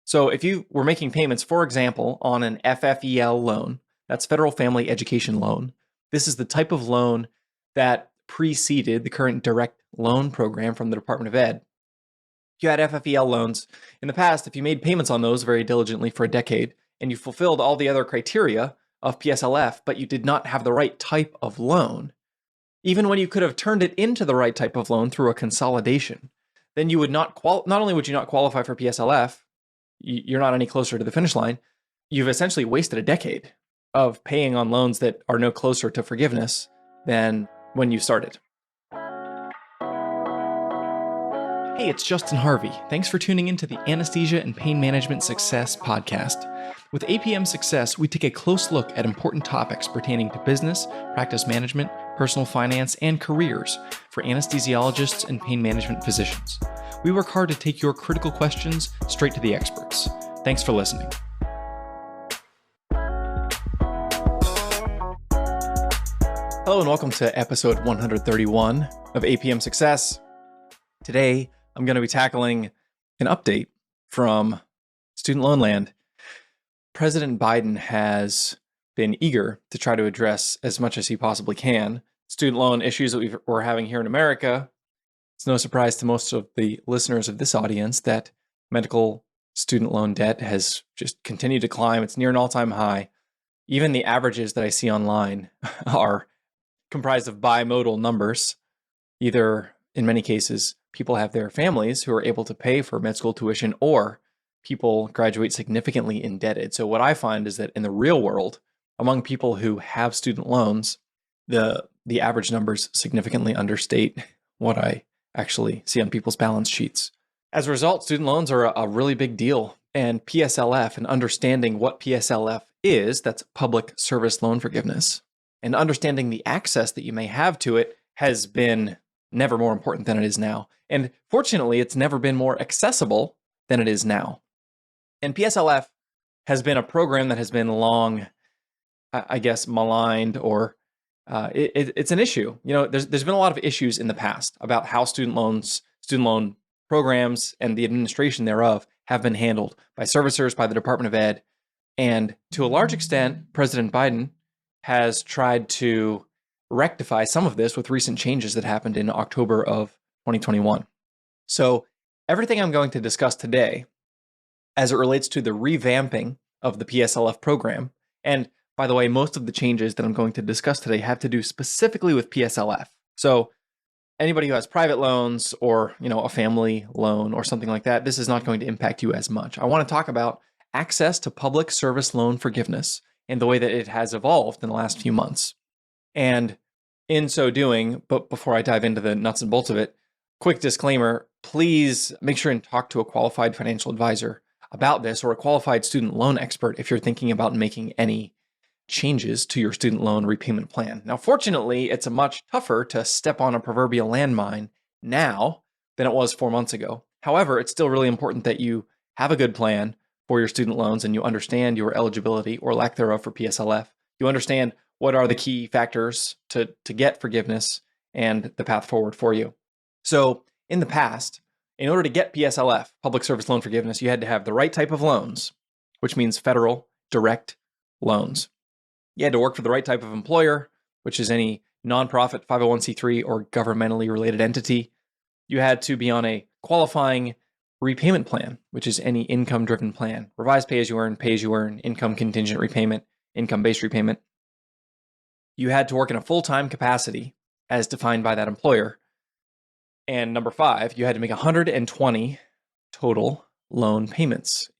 So if you were making payments, for example, on an FFEL loan, that's Federal Family Education Loan, this is the type of loan that preceded the current direct loan program from the Department of Ed. You had FFEL loans in the past. If you made payments on those very diligently for a decade and you fulfilled all the other criteria of PSLF, but you did not have the right type of loan, even when you could have turned it into the right type of loan through a consolidation, then you would not only would you not qualify for PSLF, you're not any closer to the finish line. You've essentially wasted a decade of paying on loans that are no closer to forgiveness than when you started. Hey, it's Justin Harvey. Thanks for tuning into the Anesthesia and Pain Management Success podcast. With APM Success, we take a close look at important topics pertaining to business, practice management, personal finance, and careers for anesthesiologists and pain management physicians. We work hard to take your critical questions straight to the experts. Thanks for listening. Hello and welcome to episode 131 of APM Success. Today, I'm going to be tackling an update from student loan land. President Biden has been eager to try to address as much as he possibly can student loan issues that we're having here in America. It's no surprise to most of the listeners of this audience that medical student loan debt has just continued to climb. It's near an all-time high. Even the averages that I see online are comprised of bimodal numbers. Either, in many cases, people have their families who are able to pay for med school tuition, or people graduate significantly indebted. So what I find is that in the real world, among people who have student loans, the average numbers significantly understate what I actually see on people's balance sheets. As a result, student loans are a really big deal. And PSLF, and understanding what PSLF is, that's public service loan forgiveness, and understanding the access that you may have to it has been never more important than it is now. And fortunately, it's never been more accessible than it is now. And PSLF has been a program that has been long, I guess, maligned, or it's an issue. You know, there's been a lot of issues in the past about how student loan programs and the administration thereof have been handled by servicers, by the Department of Ed. And to a large extent, President Biden has tried to rectify some of this with recent changes that happened in October of 2021. So everything I'm going to discuss today, as it relates to the revamping of the PSLF program, and by the way, most of the changes that I'm going to discuss today have to do specifically with PSLF. So anybody who has private loans or, a family loan or something like that, this is not going to impact you as much. I want to talk about access to public service loan forgiveness and the way that it has evolved in the last few months. And in so doing, but before I dive into the nuts and bolts of it, quick disclaimer, please make sure and talk to a qualified financial advisor about this, or a qualified student loan expert if you're thinking about making any changes to your student loan repayment plan. Now, fortunately, it's much tougher to step on a proverbial landmine now than it was 4 months ago. However, it's still really important that you have a good plan for your student loans and you understand your eligibility or lack thereof for PSLF. You understand what are the key factors to get forgiveness and the path forward for you. So in the past, in order to get PSLF, public service loan forgiveness, you had to have the right type of loans, which means federal direct loans. You had to work for the right type of employer, which is any nonprofit, 501c3, or governmentally related entity. You had to be on a qualifying repayment plan, which is any income-driven plan. Revised pay-as-you-earn, income contingent repayment, income-based repayment. You had to work in a full-time capacity as defined by that employer. And number 5, you had to make 120 total loan payments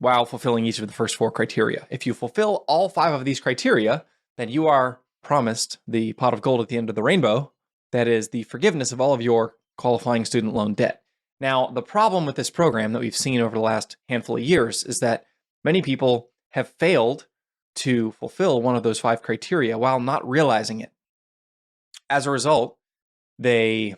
while fulfilling each of the first 4 criteria. If you fulfill all 5 of these criteria, then you are promised the pot of gold at the end of the rainbow. That is the forgiveness of all of your qualifying student loan debt. Now, the problem with this program that we've seen over the last handful of years is that many people have failed to fulfill one of those 5 criteria while not realizing it. As a result, they,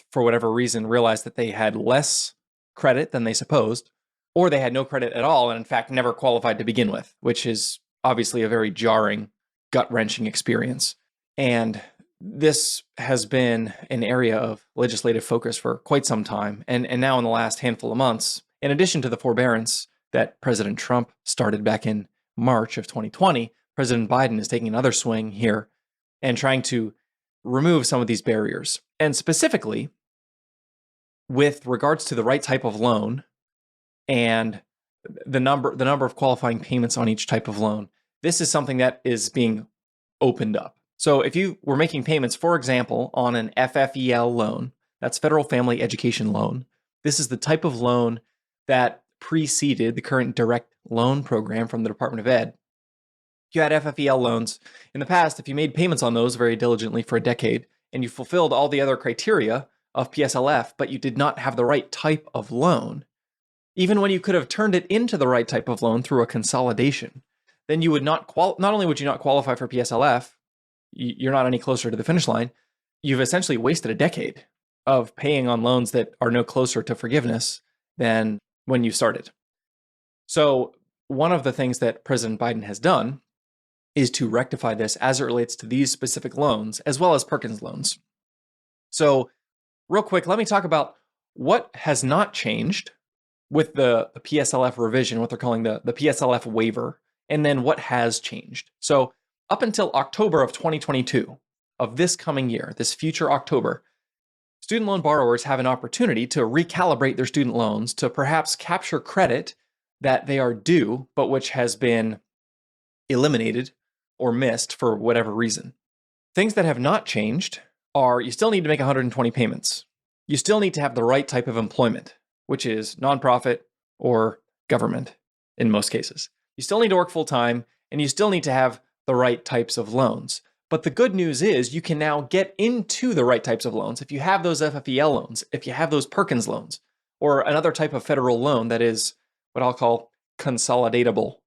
for whatever reason, realized that they had less credit than they supposed, or they had no credit at all and in fact never qualified to begin with, which is obviously a very jarring, gut-wrenching experience. And this has been an area of legislative focus for quite some time. And now in the last handful of months, in addition to the forbearance that President Trump started back in March of 2020, President Biden is taking another swing here and trying to remove some of these barriers. And specifically, with regards to the right type of loan and the number of qualifying payments on each type of loan, this is something that is being opened up. So if you were making payments, for example, on an FFEL loan, that's Federal Family Education Loan, this is the type of loan that preceded the current direct loan program from the Department of Ed. If you had FFEL loans in the past, if you made payments on those very diligently for a decade and you fulfilled all the other criteria of PSLF, but you did not have the right type of loan, even when you could have turned it into the right type of loan through a consolidation, then you would not only would you not qualify for PSLF, you're not any closer to the finish line, you've essentially wasted a decade of paying on loans that are no closer to forgiveness than when you started. So one of the things that President Biden has done is to rectify this as it relates to these specific loans, as well as Perkins loans. So real quick, let me talk about what has not changed with the PSLF revision, what they're calling the PSLF waiver, and then what has changed. So up until October of 2022, of this coming year, this future October, student loan borrowers have an opportunity to recalibrate their student loans to perhaps capture credit that they are due, but which has been eliminated or missed for whatever reason. Things that have not changed are you still need to make 120 payments. You still need to have the right type of employment, which is nonprofit or government in most cases. You still need to work full time, and you still need to have the right types of loans. But the good news is you can now get into the right types of loans. If you have those FFEL loans, if you have those Perkins loans, or another type of federal loan that is what I'll call consolidatable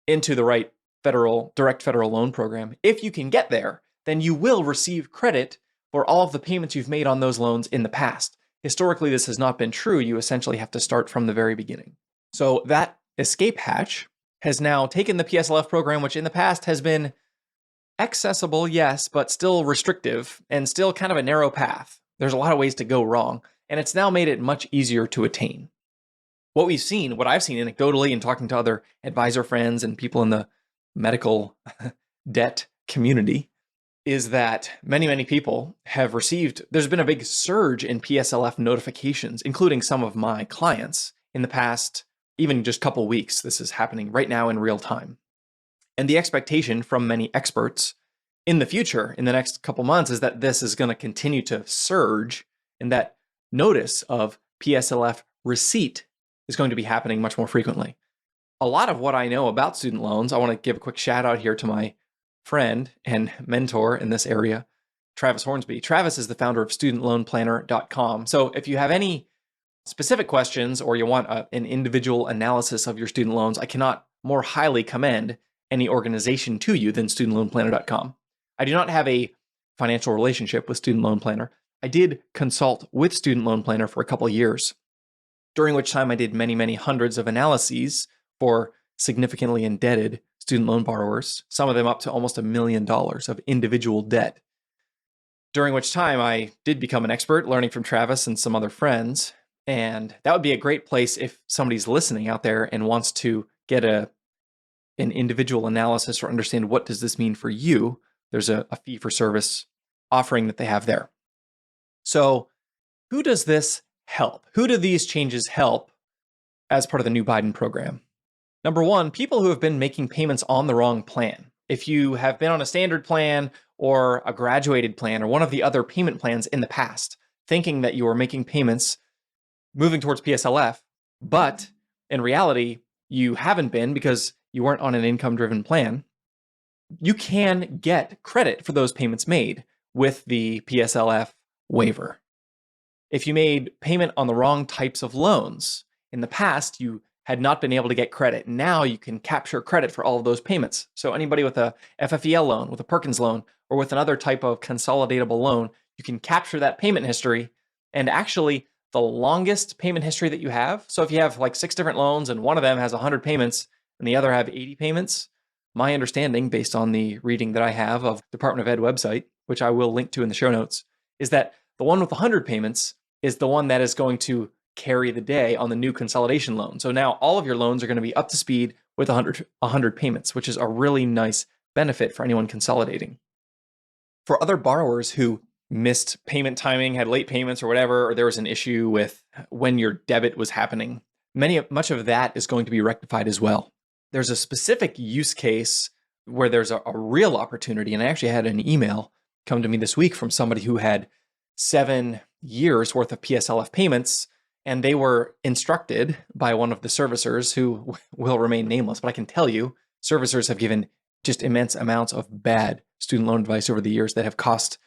into the right direct federal loan program, if you can get there, then you will receive credit for all of the payments you've made on those loans in the past. Historically, this has not been true. You essentially have to start from the very beginning. So that escape hatch has now taken the PSLF program, which in the past has been accessible, yes, but still restrictive and still kind of a narrow path. There's a lot of ways to go wrong, and it's now made it much easier to attain. What I've seen anecdotally and talking to other advisor friends and people in the medical debt community is that many people have received, there's been a big surge in PSLF notifications, including some of my clients in the past, even just couple weeks. This is happening right now in real time. And the expectation from many experts in the future, in the next couple months, is that this is going to continue to surge and that notice of PSLF receipt is going to be happening much more frequently. A lot of what I know about student loans, I want to give a quick shout out here to my friend and mentor in this area, Travis Hornsby. Travis is the founder of studentloanplanner.com. So if you have any specific questions or you want an individual analysis of your student loans, I cannot more highly commend any organization to you than studentloanplanner.com. I do not have a financial relationship with Student Loan Planner. I did consult with Student Loan Planner for a couple of years, during which time I did many hundreds of analyses for significantly indebted student loan borrowers, some of them up to almost $1 million of individual debt. During which time I did become an expert, learning from Travis and some other friends. And that would be a great place if somebody's listening out there and wants to get an individual analysis or understand what does this mean for you. There's a fee for service offering that they have there. So who does this help? Who do these changes help as part of the new Biden program? Number one, people who have been making payments on the wrong plan. If you have been on a standard plan or a graduated plan or one of the other payment plans in the past, thinking that you were making payments moving towards PSLF, but in reality, you haven't been because you weren't on an income-driven plan, you can get credit for those payments made with the PSLF waiver. If you made payment on the wrong types of loans, in the past, you had not been able to get credit. Now you can capture credit for all of those payments. So anybody with a FFEL loan, with a Perkins loan, or with another type of consolidatable loan, you can capture that payment history and actually the longest payment history that you have. So if you have like 6 different loans and one of them has 100 payments and the other have 80 payments, my understanding based on the reading that I have of Department of Ed website, which I will link to in the show notes, is that the one with 100 payments is the one that is going to carry the day on the new consolidation loan. So now all of your loans are going to be up to speed with 100 payments, which is a really nice benefit for anyone consolidating. For other borrowers who missed payment timing, had late payments or whatever, or there was an issue with when your debit was happening, much of that is going to be rectified as well. There's a specific use case where there's a real opportunity, and I actually had an email come to me this week from somebody who had 7 years worth of PSLF payments, and they were instructed by one of the servicers who will remain nameless, but I can tell you, servicers have given just immense amounts of bad student loan advice over the years that have cost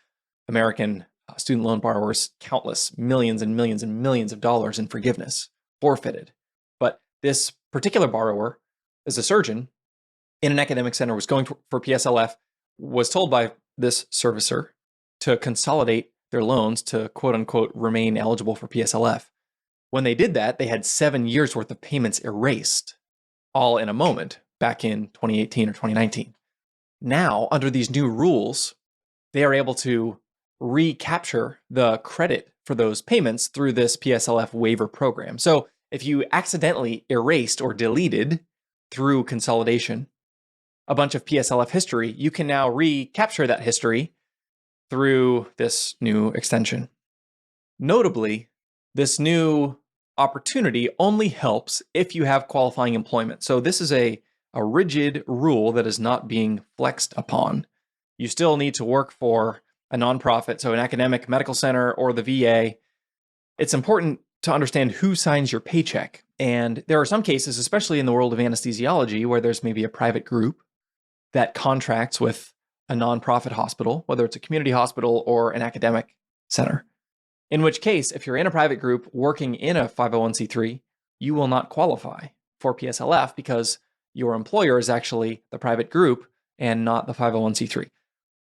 American student loan borrowers countless millions and millions and millions of dollars in forgiveness, forfeited. But this particular borrower is a surgeon in an academic center, was going for PSLF, was told by this servicer to consolidate their loans to quote unquote remain eligible for PSLF. When they did that, they had 7 years worth of payments erased, all in a moment, back in 2018 or 2019. Now, under these new rules, they are able to recapture the credit for those payments through this PSLF waiver program. So if you accidentally erased or deleted through consolidation a bunch of PSLF history, you can now recapture that history through this new extension. Notably, this new opportunity only helps if you have qualifying employment. So this is a rigid rule that is not being flexed upon. You still need to work for a nonprofit, so an academic medical center or the VA. It's important to understand who signs your paycheck. And there are some cases, especially in the world of anesthesiology, where there's maybe a private group that contracts with a nonprofit hospital, whether it's a community hospital or an academic center. In which case, if you're in a private group working in a 501c3, you will not qualify for PSLF because your employer is actually the private group and not the 501c3.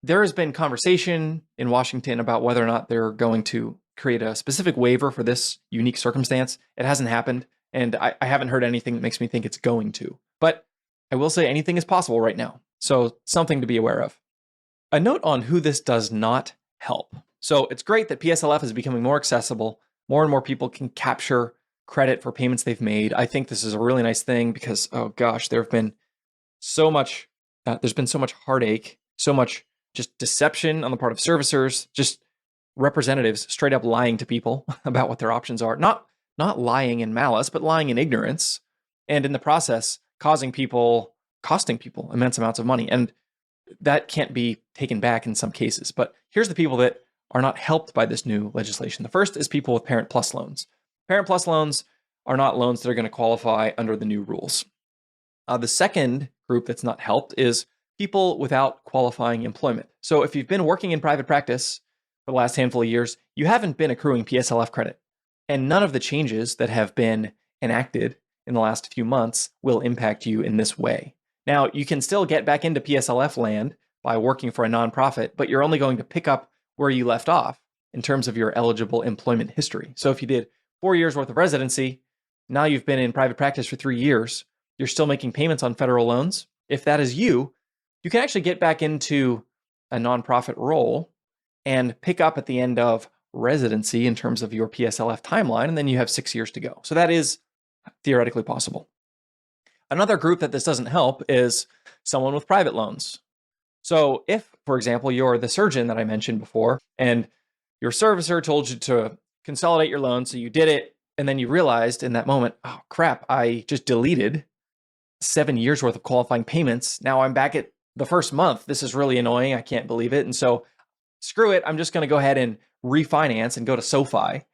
There has been conversation in Washington about whether or not they're going to create a specific waiver for this unique circumstance. It hasn't happened, and I haven't heard anything that makes me think it's going to. But I will say anything is possible right now, so something to be aware of. A note on who this does not help. So it's great that PSLF is becoming more accessible. More and more people can capture credit for payments they've made. I think this is a really nice thing because, oh gosh, there's been so much heartache, so much just deception on the part of servicers, just representatives straight up lying to people about what their options are. Not lying in malice, but lying in ignorance. And in the process, costing people immense amounts of money. And that can't be taken back in some cases. But here's the people that are not helped by this new legislation. The first is people with Parent Plus loans. Parent Plus loans are not loans that are going to qualify under the new rules. The second group that's not helped is people without qualifying employment. So if you've been working in private practice for the last handful of years, you haven't been accruing PSLF credit. And none of the changes that have been enacted in the last few months will impact you in this way. Now, you can still get back into PSLF land by working for a nonprofit, but you're only going to pick up where you left off in terms of your eligible employment history. So if you did 4 years worth of residency, now you've been in private practice for 3 years, you're still making payments on federal loans. If that is you, you can actually get back into a nonprofit role and pick up at the end of residency in terms of your PSLF timeline, and then you have 6 years to go. So that is theoretically possible. Another group that this doesn't help is someone with private loans. So if, for example, you're the surgeon that I mentioned before, and your servicer told you to consolidate your loan, so you did it, and then you realized in that moment, oh crap, I just deleted 7 years worth of qualifying payments. Now I'm back at the first month. This is really annoying. I can't believe it. And so screw it. I'm just going to go ahead and refinance and go to SoFi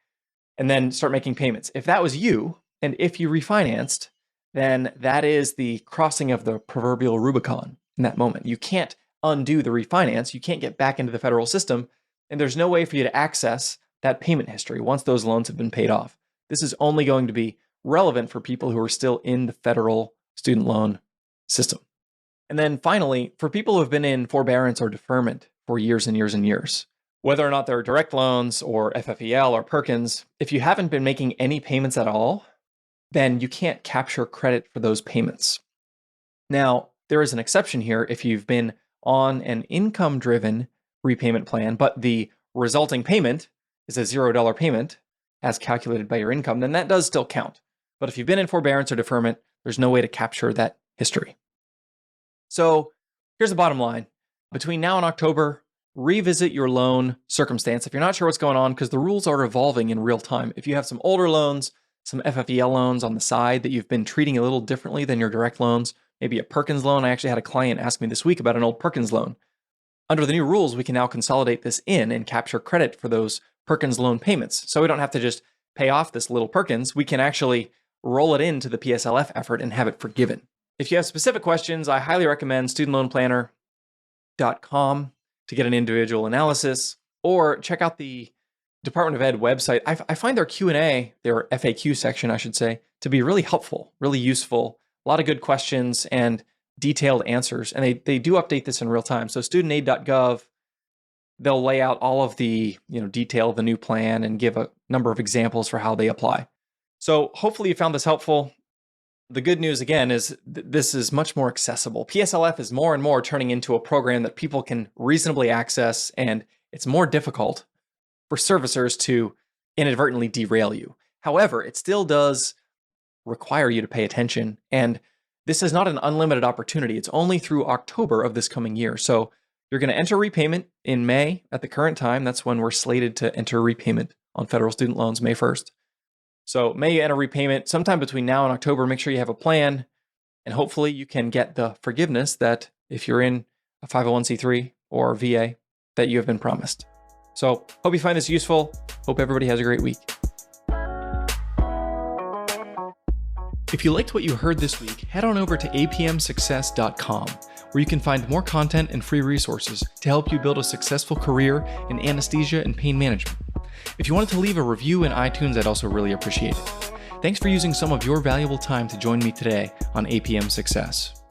and then start making payments. If that was you, and if you refinanced, then that is the crossing of the proverbial Rubicon in that moment. You can't undo the refinance. You can't get back into the federal system. And there's no way for you to access that payment history once those loans have been paid off. This is only going to be relevant for people who are still in the federal student loan system. And then finally, for people who have been in forbearance or deferment for years and years and years, whether or not they're direct loans or FFEL or Perkins, if you haven't been making any payments at all, then you can't capture credit for those payments. Now, there is an exception here if you've been on an income-driven repayment plan, but the resulting payment is a $0 payment. as calculated by your income, then that does still count. But if you've been in forbearance or deferment, there's no way to capture that history. So here's the bottom line. Between now and October, revisit your loan circumstance if you're not sure what's going on, because the rules are evolving in real time. If you have some older loans, some FFEL loans on the side that you've been treating a little differently than your direct loans, maybe a Perkins loan. I actually had a client ask me this week about an old Perkins loan. Under the new rules, we can now consolidate this in and capture credit for those Perkins loan payments. So we don't have to just pay off this little Perkins. We can actually roll it into the PSLF effort and have it forgiven. If you have specific questions, I highly recommend studentloanplanner.com to get an individual analysis, or check out the Department of Ed website. I find their Q&A, their FAQ section, I should say, to be really helpful, really useful. A lot of good questions and detailed answers. And they do update this in real time. So studentaid.gov, they'll lay out all of the detail of the new plan and give a number of examples for how they apply. So hopefully you found this helpful. The good news, again, is this is much more accessible. PSLF is more and more turning into a program that people can reasonably access, and it's more difficult for servicers to inadvertently derail you. However, it still does require you to pay attention, and this is not an unlimited opportunity. It's only through October of this coming year. So you're going to enter repayment in May at the current time. That's when we're slated to enter repayment on federal student loans, May 1st. So May you enter repayment sometime between now and October. Make sure you have a plan, and hopefully you can get the forgiveness that if you're in a 501c3 or VA that you have been promised. So hope you find this useful. Hope everybody has a great week. If you liked what you heard this week, head on over to apmsuccess.com, where you can find more content and free resources to help you build a successful career in anesthesia and pain management. If you wanted to leave a review in iTunes, I'd also really appreciate it. Thanks for using some of your valuable time to join me today on APM Success.